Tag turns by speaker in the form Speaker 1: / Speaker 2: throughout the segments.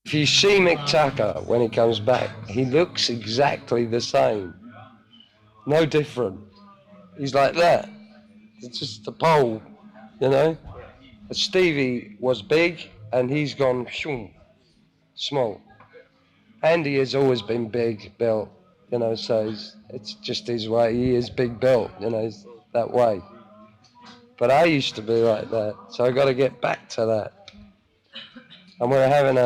Speaker 1: If you see Mick Tucker when he comes back, he looks exactly the same. No different. He's like that. It's just a pole, you know. But Stevie was big and he's gone small. Andy has always been big built, you know, so it's just his way. He is big built, you know, he's that way. But I used to be like that, so I got to get back to that. And we're having,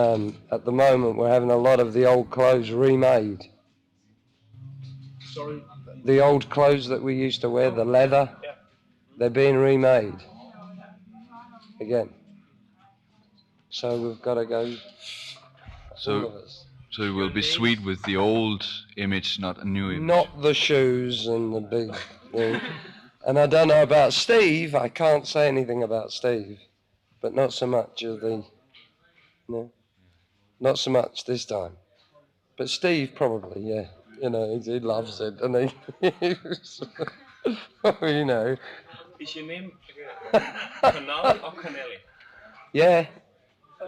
Speaker 1: at the moment, we're having a lot of the old clothes remade.
Speaker 2: Sorry.
Speaker 1: The old clothes that we used to wear, the leather, they're being remade again. So we've got to go, all of us.
Speaker 3: So it will be sweet with the old image, not a new image.
Speaker 1: Not the shoes and the big thing. And I don't know about Steve. I can't say anything about Steve, but not so much of the, no, not so much this time. But Steve probably, yeah. You know, he loves it, and he, you know.
Speaker 2: Is your name Connolly or Connelly?
Speaker 1: Yeah.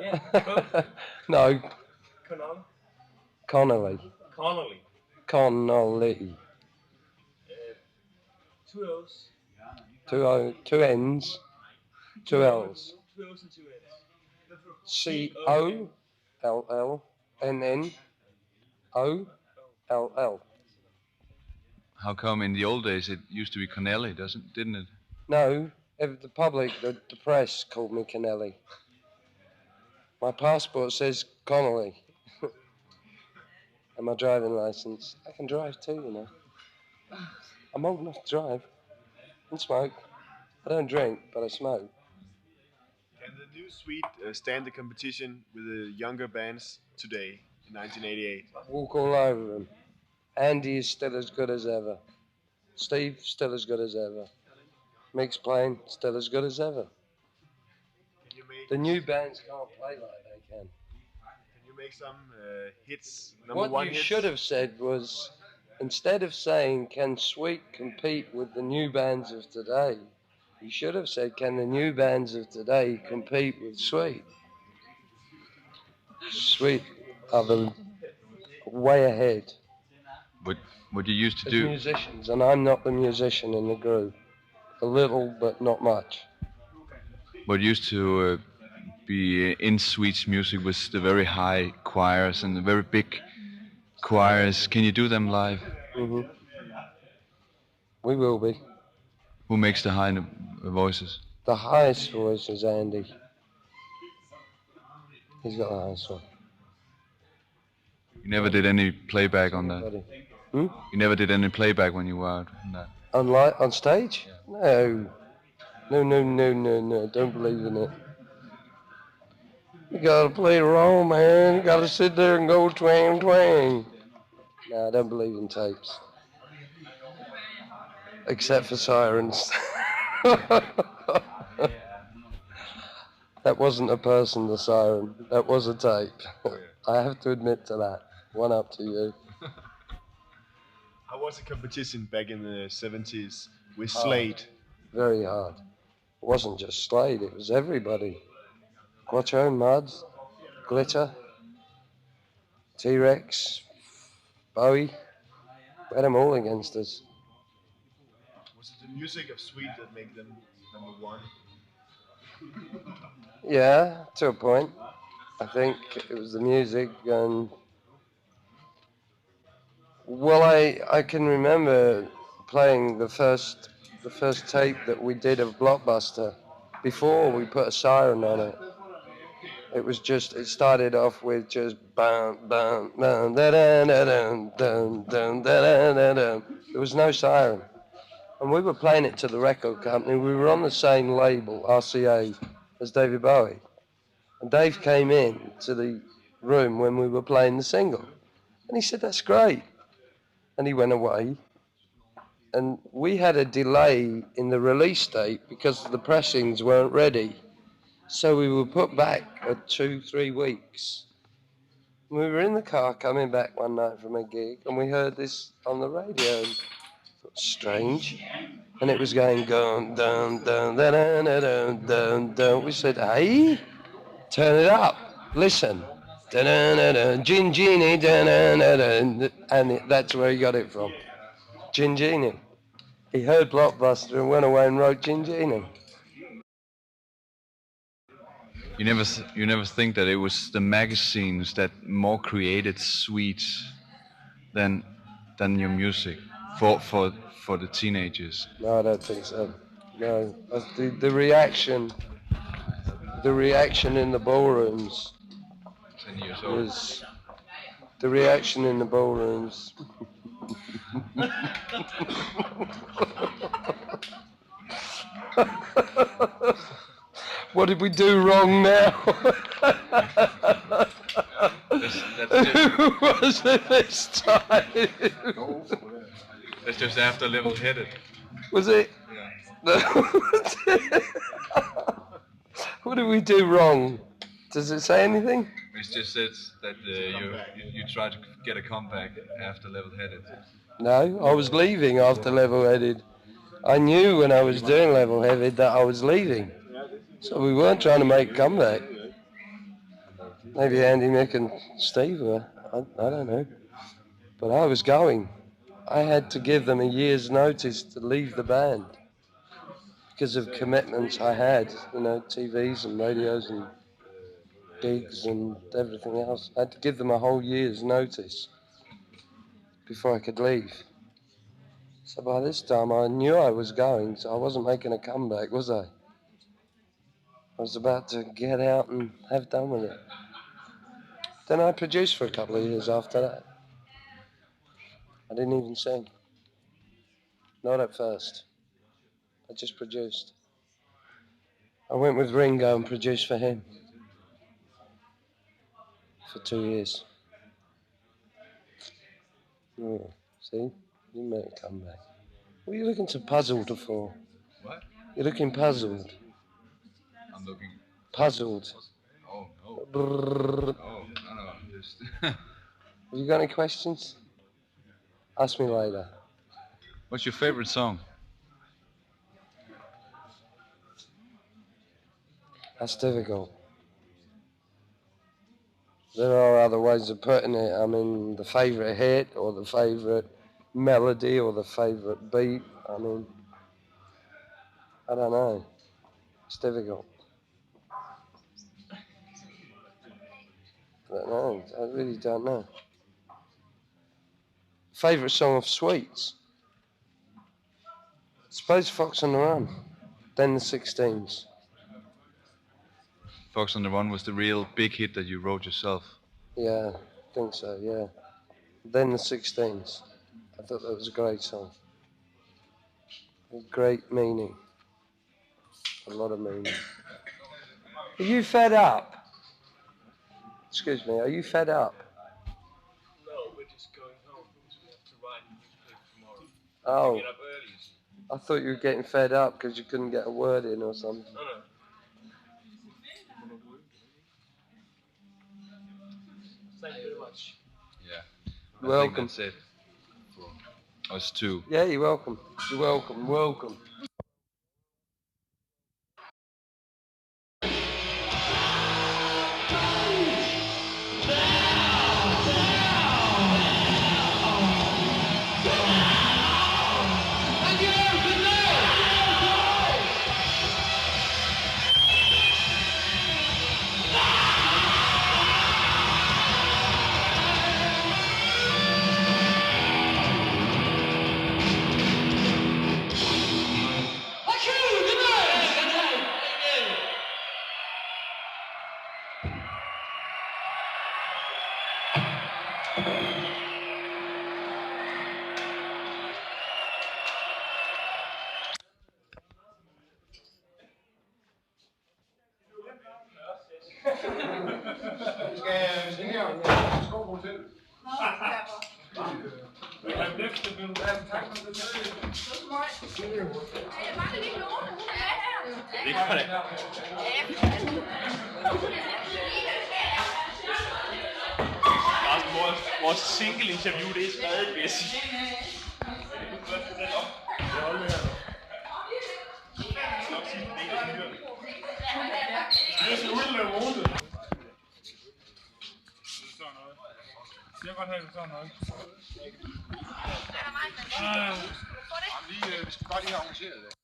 Speaker 2: Yeah, both.
Speaker 1: No,
Speaker 2: Connolly?
Speaker 1: Connolly.
Speaker 2: Connolly.
Speaker 1: Connolly.
Speaker 2: Two O's.
Speaker 1: Two N's, two L's.
Speaker 2: Two O's and two N's.
Speaker 1: Connell.
Speaker 3: How come in the old days it used to be Connelly, didn't it?
Speaker 1: No, the public, the press called me Connelly. My passport says Connolly. And my driving license. I can drive too, you know. I'm old enough to drive and smoke. I don't drink, but I smoke.
Speaker 4: Can the new suite stand the competition with the younger bands today in 1988?
Speaker 1: Walk all over them. Andy is still as good as ever. Steve, still as good as ever. Mick's playing, still as good as ever. The new bands can't play like they can.
Speaker 4: Can you make some hits?
Speaker 1: What you should have said was, instead of saying, can Sweet compete with the new bands of today, you should have said, can the new bands of today compete with Sweet? Sweet are the way ahead.
Speaker 3: What you used to
Speaker 1: as
Speaker 3: do?
Speaker 1: Musicians, and I'm not the musician in the group. A little, but not much.
Speaker 3: What used to be in Sweet's music was the very high choirs and the very big choirs. Can you do them live?
Speaker 1: Mm-hmm. We will be.
Speaker 3: Who makes the high voices?
Speaker 1: The highest voice is Andy. He's got the highest one.
Speaker 3: You never did any playback on that?
Speaker 1: Hmm?
Speaker 3: You never did any playback when you were out on that?
Speaker 1: On stage? Yeah. No. Don't believe in it. You gotta play it wrong, man. You gotta sit there and go twang, twang. No, I don't believe in tapes. Except for sirens. That wasn't a person, the siren. That was a tape. I have to admit to that. One up to you.
Speaker 4: How was the competition back in the 70s with Slade?
Speaker 1: Very hard. It wasn't just Slade, it was everybody. Quattro, Muds, Glitter, T-Rex, Bowie. We had them all against us.
Speaker 4: Was it the music of Sweet that made them number one?
Speaker 1: Yeah, to a point. I think it was the music and... Well, I can remember playing the first tape that we did of Blockbuster before we put a siren on it. It started off with just bam, bam, bam, da da da dum, dum, dum, da da da dum. There was no siren. And we were playing it to the record company. We were on the same label, RCA, as David Bowie. And Dave came in to the room when we were playing the single. And he said, that's great. And he went away. And we had a delay in the release date because the pressings weren't ready. So we were put back 2-3 weeks. We were in the car coming back one night from a gig and we heard this on the radio. And thought, strange. And it was going dun dun dun dun dun dun dun dun. We said, hey, turn it up, listen. Da-da-da-da, Gin Genie, da-da-da-da, and that's where he got it from. Gin Genie. He heard Blockbuster and went away and wrote Gin Genie.
Speaker 3: You never think that it was the magazines that more created sweets than your music for the teenagers.
Speaker 1: No, I don't think so. No, the reaction in the ballrooms
Speaker 3: 10 years old.
Speaker 1: was the reaction in the ballrooms. What did we do wrong now? Who was it this time?
Speaker 3: That's just after level-headed.
Speaker 1: Was it?
Speaker 3: Yeah.
Speaker 1: What did we do wrong? Does it say anything?
Speaker 3: It just says that you try to get a comeback after level-headed.
Speaker 1: No, I was leaving after level-headed. I knew when I was doing level-headed that I was leaving. So we weren't trying to make a comeback. Maybe Andy, Mick and Steve were. I don't know. But I was going. I had to give them a year's notice to leave the band because of commitments I had, you know, TVs and radios and gigs and everything else. I had to give them a whole year's notice before I could leave. So by this time I knew I was going, so I wasn't making a comeback, was I? I was about to get out and have done with it. Then I produced for a couple of years after that. I didn't even sing. Not at first. I just produced. I went with Ringo and produced for him for 2 years. Yeah, see? You made a comeback. What are you looking so puzzled for?
Speaker 3: What?
Speaker 1: You're looking puzzled.
Speaker 3: I'm looking.
Speaker 1: Puzzled.
Speaker 3: Oh no.
Speaker 1: Brrr.
Speaker 3: Oh no. Just.
Speaker 1: Have you got any questions? Ask me later.
Speaker 3: What's your favorite song?
Speaker 1: That's difficult. There are other ways of putting it. I mean, the favourite hit or the favourite melody or the favourite beat. I mean, I don't know. It's difficult. I don't know. I really don't know. Favourite song of Sweets? I suppose Fox on the Run. Then the 16s.
Speaker 3: Fox on the Run was the real big hit that you wrote yourself.
Speaker 1: Yeah, I think so, yeah. Then the 16s. I thought that was a great song. A great meaning. A lot of meaning. Are you fed up? Excuse me, are you fed up?
Speaker 2: No, we're just going home because we have to write the newspaper tomorrow.
Speaker 1: Oh,
Speaker 2: Get up early.
Speaker 1: I thought you were getting fed up because you couldn't get a word in or something.
Speaker 2: No. Thank you very much.
Speaker 3: Yeah.
Speaker 1: Welcome.
Speaker 3: I think that's it for us too.
Speaker 1: Yeah, you're welcome. You're welcome. Welcome.
Speaker 2: Vores single-interview, det er skrevet bedst. vil godt have sådan noget.
Speaker 1: Vi skal bare lige have arrangeret det.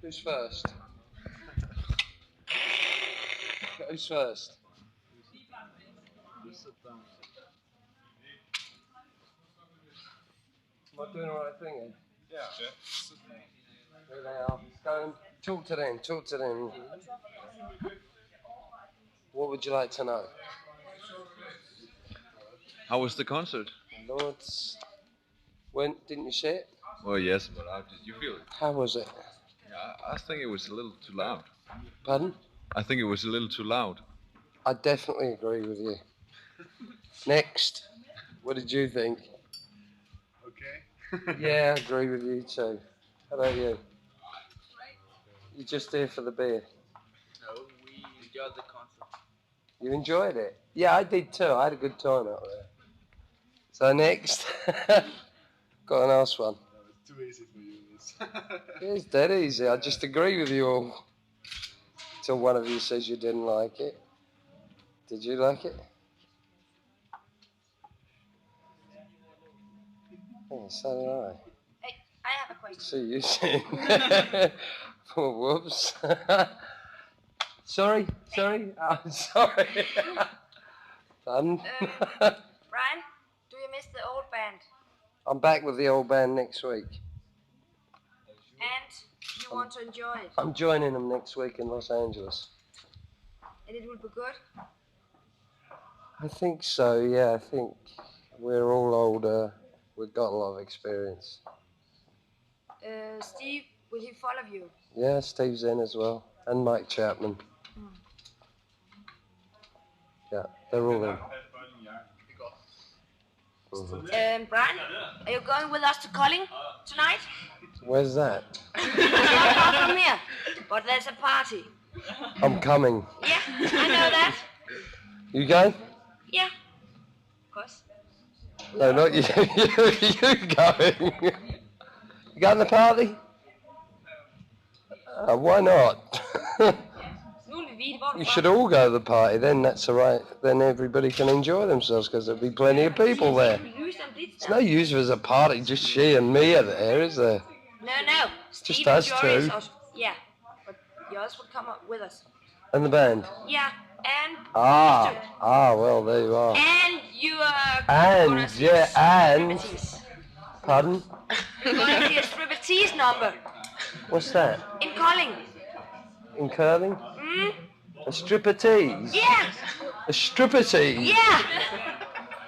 Speaker 1: Who's first? Who's first? Am I doing the right thing then?
Speaker 2: Ja.
Speaker 1: There they are. Go and talk to them, talk to them. What would you like to know?
Speaker 3: How was the concert?
Speaker 1: Lords, when didn't you see it?
Speaker 3: Well, yes, but how did you feel it?
Speaker 1: How was it?
Speaker 3: Yeah, I think it was a little too loud.
Speaker 1: Pardon?
Speaker 3: I think it was a little too loud.
Speaker 1: I definitely agree with you. Next, what did you think?
Speaker 4: Okay.
Speaker 1: Yeah, I agree with you too. How about you? You're just here for the beer.
Speaker 2: No, we enjoyed the concert.
Speaker 1: You enjoyed it? Yeah, I did too. I had a good time out there. So next, got a nice one.
Speaker 4: It's too easy for you. This.
Speaker 1: It's dead easy. I just agree with you all. Till one of you says you didn't like it. Did you like it? Oh, so did I.
Speaker 5: Hey, I have a question.
Speaker 1: See you soon. Oh, whoops. Sorry. I'm sorry. Done.
Speaker 5: Bryan, do you miss the old band?
Speaker 1: I'm back with the old band next week.
Speaker 5: And you want to enjoy it?
Speaker 1: I'm joining them next week in Los Angeles.
Speaker 5: And it will be good?
Speaker 1: I think so, yeah. I think we're all older. We've got a lot of experience.
Speaker 5: Steve, will he follow you?
Speaker 1: Yeah, Steve's in as well. And Mike Chapman. Yeah, they're all in. Mhm.
Speaker 5: Bryan, are you going with us to Connolly tonight?
Speaker 1: Where's that?
Speaker 5: Not far from here, but there's a party.
Speaker 1: I'm coming.
Speaker 5: Yeah, I know that.
Speaker 1: You going?
Speaker 5: Yeah, of course.
Speaker 1: No, not you. You going? You going to the party? Why not? You should all go to the party. Then that's all right. Then everybody can enjoy themselves because there'll be plenty of people there. It's no use if there's a party just she and me are there, is there?
Speaker 5: No.
Speaker 1: Just
Speaker 5: Steve
Speaker 1: us
Speaker 5: and Jory
Speaker 1: two.
Speaker 5: Yeah, but the others will come up with us.
Speaker 1: And the band.
Speaker 5: Yeah, and
Speaker 1: Well, there you are.
Speaker 5: And you are
Speaker 1: And
Speaker 5: gonna see
Speaker 1: yeah, and
Speaker 5: striptease.
Speaker 1: pardon?
Speaker 5: You're gonna see a striptease number
Speaker 1: What's that?
Speaker 5: in Connolly.
Speaker 1: In curling? A stripper tease?
Speaker 5: Yeah,
Speaker 1: A stripper tease?
Speaker 5: yeah.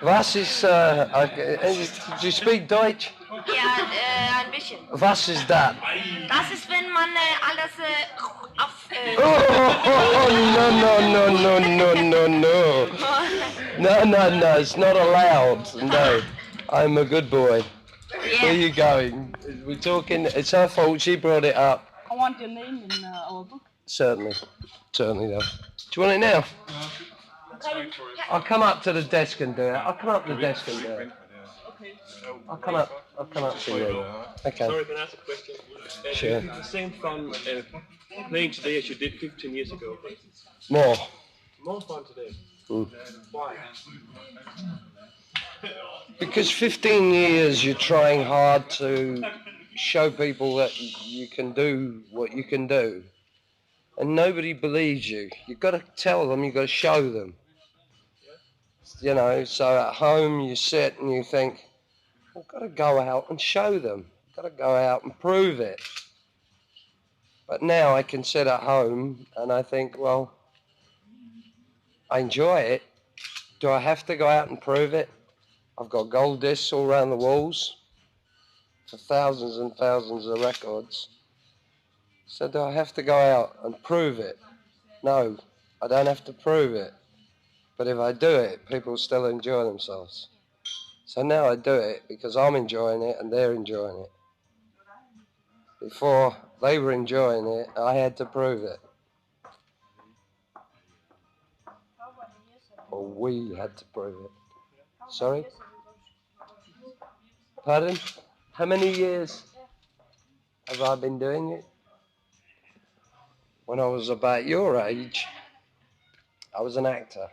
Speaker 1: Was ist, do you speak Deutsch?
Speaker 5: Ja, ein bisschen.
Speaker 1: Was ist das?
Speaker 5: Das ist, wenn man alles auf...
Speaker 1: No, it's not allowed. No, I'm a good boy. Where are you going? We're talking, it's her fault, she brought it up.
Speaker 6: I want your name in our book.
Speaker 1: Certainly though. Do you want it now? I'll come up to the desk and do it. I'll come up to the desk and do it.
Speaker 6: Okay.
Speaker 1: I'll come up to you. Okay.
Speaker 2: Sorry, can I ask a question?
Speaker 1: Sure.
Speaker 2: Do you have the same fun playing today as you did 15 years ago?
Speaker 1: More.
Speaker 2: More fun today. Why?
Speaker 1: Because 15 years you're trying hard to show people that you can do what you can do. And nobody believes you. You've got to tell them, you've got to show them. You know, so at home you sit and you think, I've got to go out and show them. I've got to go out and prove it. But now I can sit at home and I think, well, I enjoy it. Do I have to go out and prove it? I've got gold discs all around the walls for thousands and thousands of records. So do I have to go out and prove it? No, I don't have to prove it. But if I do it, people still enjoy themselves. So now I do it because I'm enjoying it and they're enjoying it. Before they were enjoying it, I had to prove it. Or we had to prove it. Sorry? Pardon? How many years have I been doing it? when I was about your age, I was an actor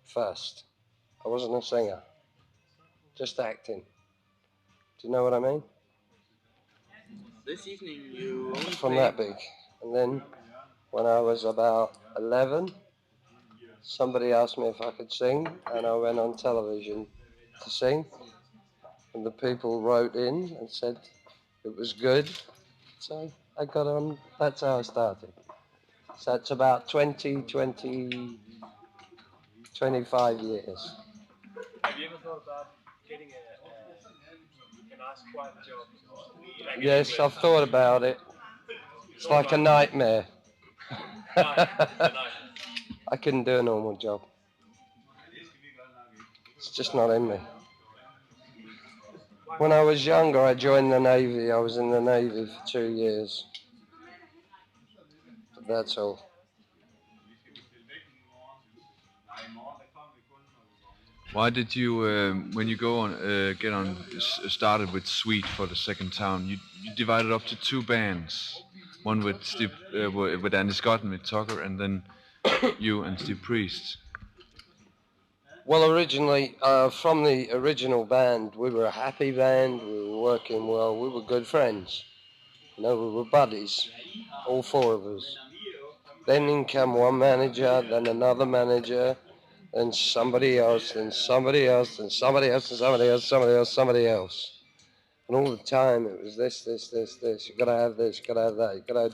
Speaker 1: first. I wasn't a singer, just acting. Do you know what I mean?
Speaker 7: This evening you only
Speaker 1: From
Speaker 7: play...
Speaker 1: that big. And then when I was about 11, somebody asked me if I could sing, and I went on television to sing. And the people wrote in and said it was good. So I got on, that's how I started. So it's about 25 years.
Speaker 2: Have you ever thought about getting a nice quiet job? Like
Speaker 1: Yes, I've thought about it. It's like a nightmare. I couldn't do a normal job. It's just not in me. When I was younger, I joined the Navy. I was in the Navy for 2 years. But that's all.
Speaker 3: Why did you, when you go on, get on, started with Sweet for the second town, you divided up to two bands, one with Steve, with Andy Scott and with Tucker, and then you and Steve Priest.
Speaker 1: Well, originally, from the original band, we were a happy band. We were working well. We were good friends. You know, we were buddies, all four of us. Then in came one manager, then another manager, then somebody else, then somebody else, then somebody else, and somebody else, somebody else, somebody else. And all the time it was this. You gotta have this, you gotta have that, you gotta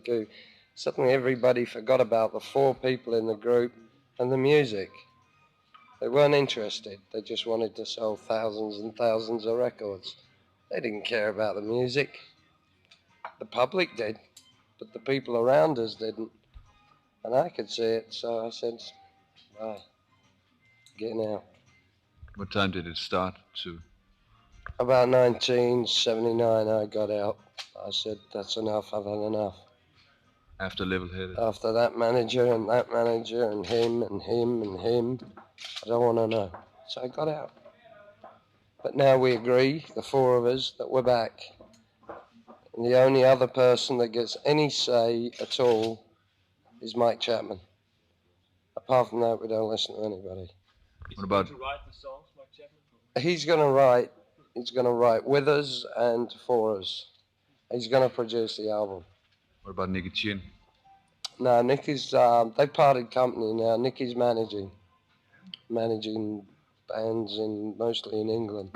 Speaker 1: do. Suddenly everybody forgot about the four people in the group and the music. They weren't interested. They just wanted to sell thousands and thousands of records. They didn't care about the music. The public did, but the people around us didn't. And I could see it, so I said, bye, getting out.
Speaker 3: What time did it start to?
Speaker 1: About 1979, I got out. I said, that's enough, I've had enough.
Speaker 3: After Level Headed?
Speaker 1: After that manager and him and him and him, I don't want to know. So I got out. But now we agree, the four of us, that we're back. And the only other person that gets any say at all is Mike Chapman. Apart from that, we don't listen to anybody.
Speaker 3: What about...
Speaker 2: to write the songs, Mike Chapman?
Speaker 1: He's going to write with us and for us. He's going to produce the album.
Speaker 3: What about Nicky Chin?
Speaker 1: No, Nicky's, they parted company now. Nicky's managing bands mostly in England.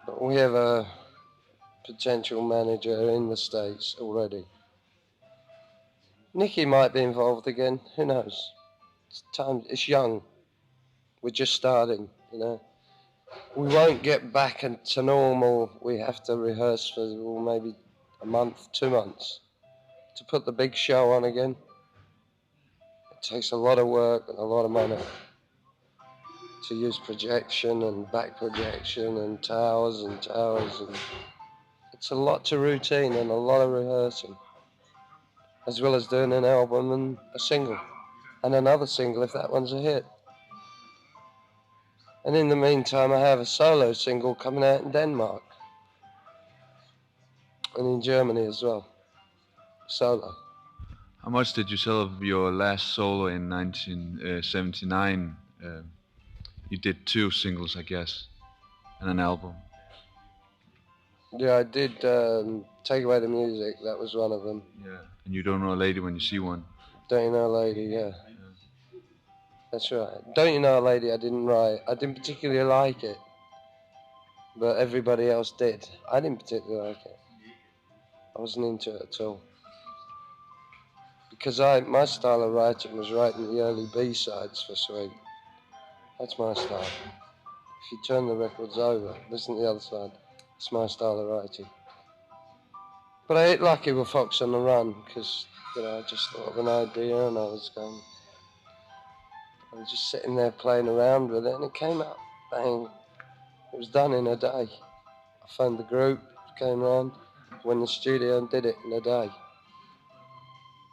Speaker 1: But we have a potential manager in the States already. Nicky might be involved again, who knows? It's young. We're just starting, you know. We won't get back into normal. We have to rehearse for maybe a month, 2 months to put the big show on again. It takes a lot of work and a lot of money to use projection and back projection and towers and it's a lot to routine and a lot of rehearsing, as well as doing an album and a single and another single if that one's a hit. And in the meantime, I have a solo single coming out in Denmark and in Germany as well, solo.
Speaker 3: How much did you sell of your last solo in 1979? You did 2 singles, I guess, and an album.
Speaker 1: Yeah, I did Take Away the Music, that was one of them.
Speaker 3: Yeah. And You Don't Know a Lady When You See One.
Speaker 1: Don't You Know a Lady, yeah. That's right. Don't You Know a Lady I didn't write. I didn't particularly like it, but everybody else did. I didn't particularly like it. I wasn't into it at all. Because my style of writing was writing the early B-sides for Sweet. That's my style. If you turn the records over, listen to the other side, it's my style of writing. But I hit lucky with Fox on the Run, because, I just thought of an idea and I was just sitting there playing around with it and it came out, bang. It was done in a day. I phoned the group, came round, went in the studio and did it in a day.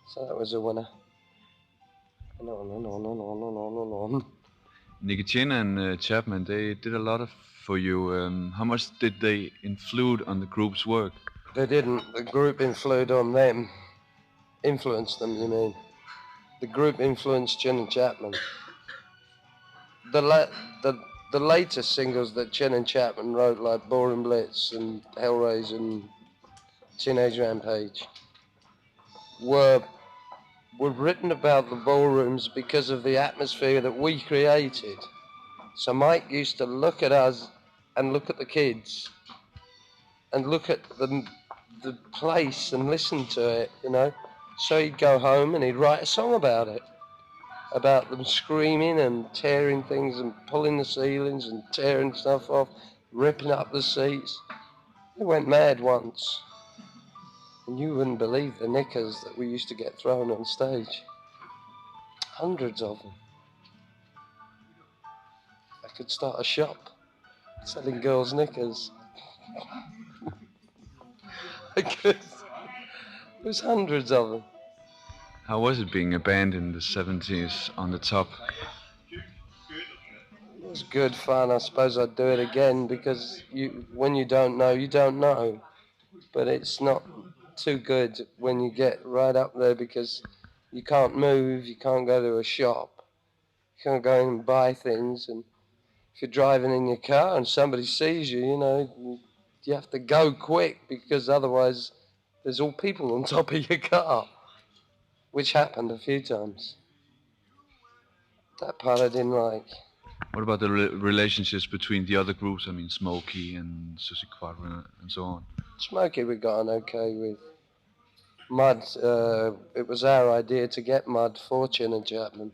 Speaker 1: So that was a winner. And on.
Speaker 3: Nicky Chin and Chapman, they did a lot for you. How much did they influence on the group's work?
Speaker 1: They didn't. The group influenced on them. Influenced them, you mean? The group influenced Chin and Chapman. The the latest singles that Chin and Chapman wrote, like Boring Blitz and Hellraiser and Teenage Rampage, were written about the ballrooms because of the atmosphere that we created. So Mike used to look at us and look at the kids and look at the place and listen to it, you know. So he'd go home and he'd write a song about it, about them screaming and tearing things and pulling the ceilings and tearing stuff off, ripping up the seats. He went mad once. And you wouldn't believe the knickers that we used to get thrown on stage. Hundreds of them. I could start a shop selling girls' knickers. I could. There's hundreds of them.
Speaker 3: How was it being a band in the 70s on the top?
Speaker 1: It was good fun. I suppose I'd do it again because when you don't know, you don't know. But it's not too good when you get right up there because you can't move, you can't go to a shop, you can't go in and buy things. And if you're driving in your car and somebody sees you, you know, you have to go quick because otherwise there's all people on top of your car, which happened a few times. That part I didn't like.
Speaker 3: What about the relationships between the other groups? I mean, Smokey and Susie Quadra and so on.
Speaker 1: Smokey we got on okay with. Mud, it was our idea to get Mud for Chin and Chapman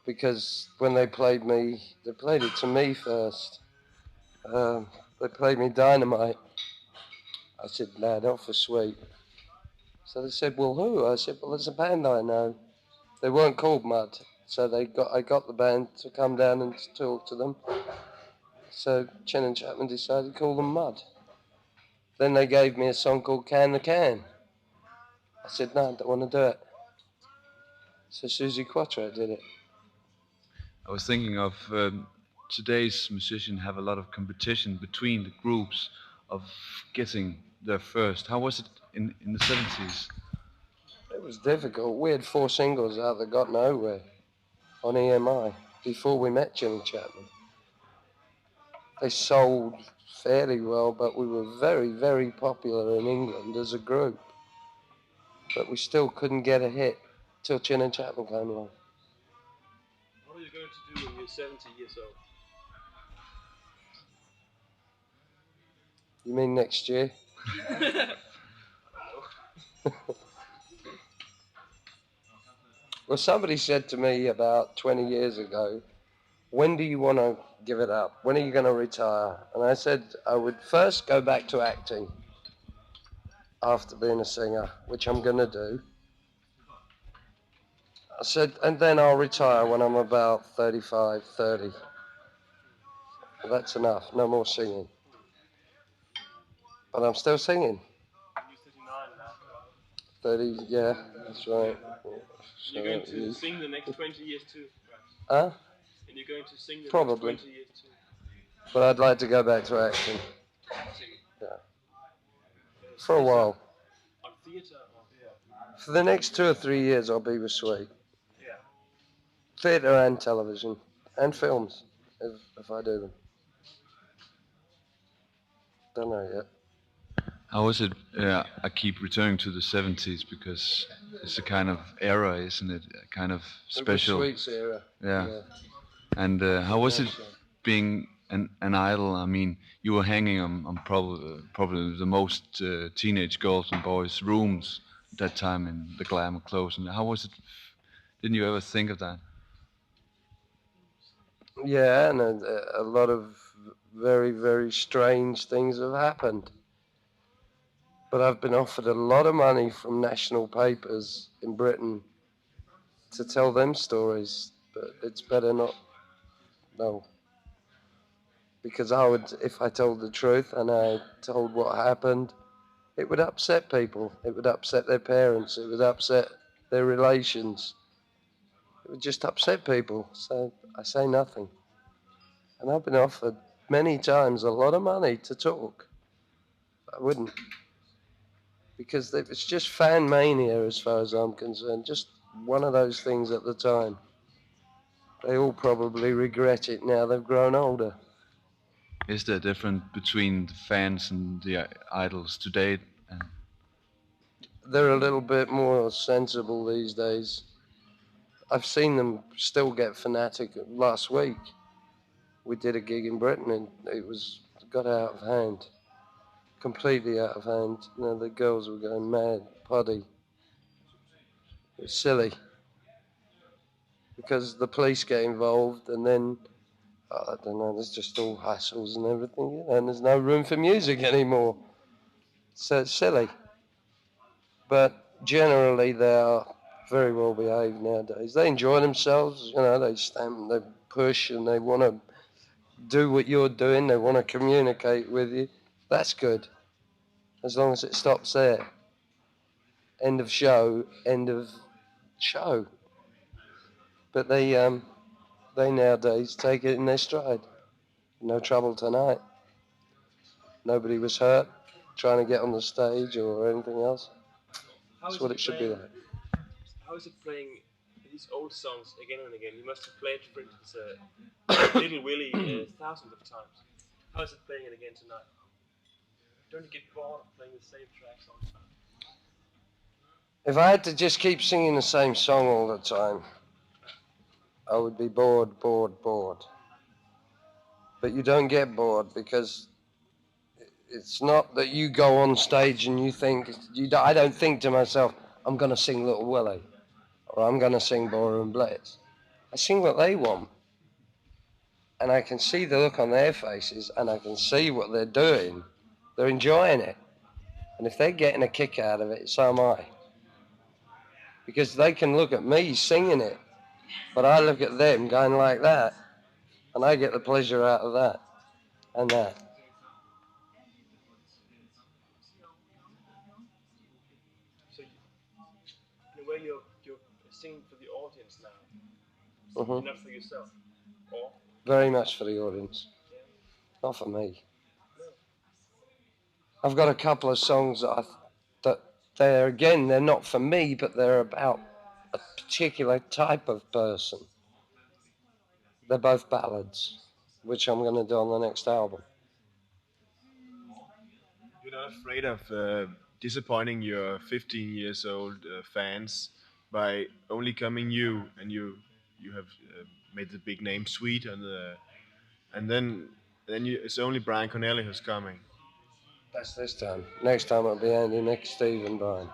Speaker 1: because when they played it to me first. They played me Dynamite. I said, no, not for Sweet. So they said, well, who? I said, well, there's a band I know. They weren't called Mud, so I got the band to come down and talk to them. So Chin and Chapman decided to call them Mud. Then they gave me a song called Can the Can. I said, no, I don't want to do it. So Susie Quattro did it.
Speaker 3: I was thinking of today's musicians have a lot of competition between the groups of getting there first. How was it in the 70s?
Speaker 1: It was difficult. We had 4 singles out that got nowhere on EMI before we met Chin and Chapman. They sold fairly well, but we were very, very popular in England as a group. But we still couldn't get a hit till Chin and Chapman came along.
Speaker 2: What are you going to do when you're 70 years old?
Speaker 1: You mean next year? Well, somebody said to me about 20 years ago, when do you want to give it up? When are you going to retire? And I said I would first go back to acting after being a singer, which I'm going to do. I said, and then I'll retire when I'm about 35, 30. Well, that's enough, no more singing. But I'm still singing.
Speaker 2: You're 39 now.
Speaker 1: 30, yeah, that's right.
Speaker 2: You're going to sing the next 20 years too, perhaps.
Speaker 1: Huh?
Speaker 2: And you're going to sing the
Speaker 1: Probably.
Speaker 2: next 20 years too.
Speaker 1: But I'd like to go back to acting. Yeah. For a while.
Speaker 2: On theatre or?
Speaker 1: For the next 2 or 3 years, I'll be with Sweet.
Speaker 2: Yeah.
Speaker 1: Theatre and television and films, if I do them. Don't know yet.
Speaker 3: How was it? I keep returning to the 70s because it's a kind of era, isn't it? A kind of special.
Speaker 1: Sweet's era.
Speaker 3: Yeah. And how was it being an idol? I mean, you were hanging on probably the most teenage girls and boys' rooms at that time in the glamour clothes. And how was it? Didn't you ever think of that?
Speaker 1: Yeah, and a lot of very, very strange things have happened. But I've been offered a lot of money from national papers in Britain to tell them stories, but it's better not. No. Because if I told the truth and I told what happened, it would upset people. It would upset their parents. It would upset their relations. It would just upset people. So I say nothing. And I've been offered many times a lot of money to talk. I wouldn't. because it's just fan mania as far as I'm concerned. Just one of those things at the time. They all probably regret it now they've grown older.
Speaker 3: Is there a difference between the fans and the idols today? And
Speaker 1: They're a little bit more sensible these days. I've seen them still get fanatic. Last week, we did a gig in Britain and it got out of hand. Completely out of hand. You know, the girls were going mad, poddy. It was silly. Because the police get involved and then, I don't know, there's just all hassles and everything, you know, and there's no room for music anymore. So it's silly. But generally they are very well behaved nowadays. They enjoy themselves, you know, they stamp, they push and they want to do what you're doing, they want to communicate with you. That's good, as long as it stops there. End of show, end of show. But they nowadays take it in their stride. No trouble tonight. Nobody was hurt trying to get on the stage or anything else. That's what it should be like.
Speaker 2: How is it playing these old songs again and again? You must have played, for instance, Little Willie thousands of times. How is it playing it again tonight? Don't you get bored of playing the same tracks all the time?
Speaker 1: If I had to just keep singing the same song all the time, I would be bored. But you don't get bored because it's not that you go on stage and you think, I don't think to myself, I'm going to sing Little Willie or I'm going to sing Bora and Blitz. I sing what they want. And I can see the look on their faces and I can see what they're doing. They're enjoying it. And if they're getting a kick out of it, so am I. Because they can look at me singing it, but I look at them going like that, and I get the pleasure out of that and that.
Speaker 2: So, in a way, you're singing for the audience now, not for yourself. Or?
Speaker 1: Very much for the audience, not for me. I've got a couple of songs that they're not for me, but they're about a particular type of person. They're both ballads, which I'm going to do on the next album.
Speaker 4: You're not afraid of disappointing your 15 years old fans by only coming you and you have made the big name Sweet and then it's only Bryan Connelly who's coming.
Speaker 1: That's this time. Next time it'll be Andy, Nick, Steve, and Brian.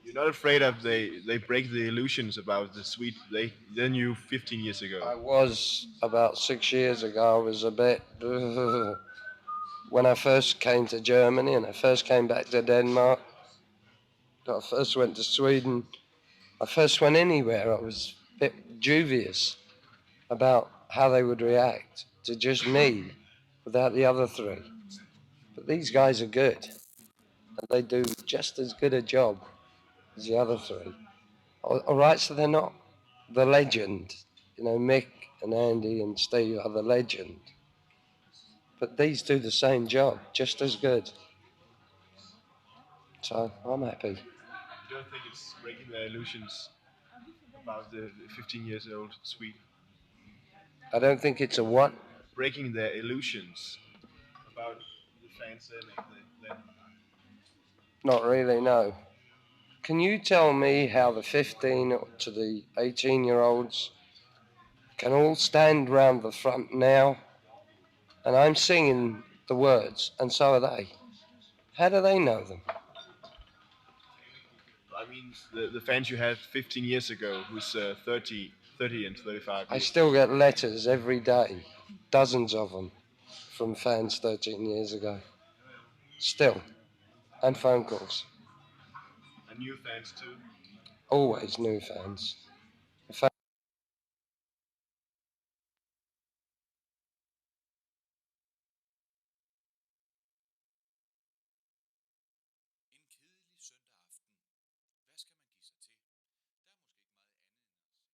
Speaker 4: You're not afraid of they break the illusions about the Sweet they knew 15 years ago.
Speaker 1: I was about 6 years ago. I was a bit when I first came to Germany and I first came back to Denmark. I first went to Sweden. I first went anywhere. I was a bit dubious about how they would react to just me without the other three. But these guys are good. And they do just as good a job as the other three. All right, so they're not the legend. You know, Mick and Andy and Steve are the legend. But these do the same job, just as good. So I'm happy.
Speaker 4: You don't think it's breaking the illusions about the 15 years old Sweet?
Speaker 1: I don't think it's a what?
Speaker 4: Breaking their illusions about the fans then.
Speaker 1: Not really, no. Can you tell me how the 15 to the 18-year-olds can all stand round the front now and I'm singing the words and so are they? How do they know them?
Speaker 4: I mean, the fans you had 15 years ago, who's 30 and 35.
Speaker 1: I still get letters every day, dozens of them, from fans 13 years ago. Still. And phone calls.
Speaker 4: And new fans too.
Speaker 1: Always new fans.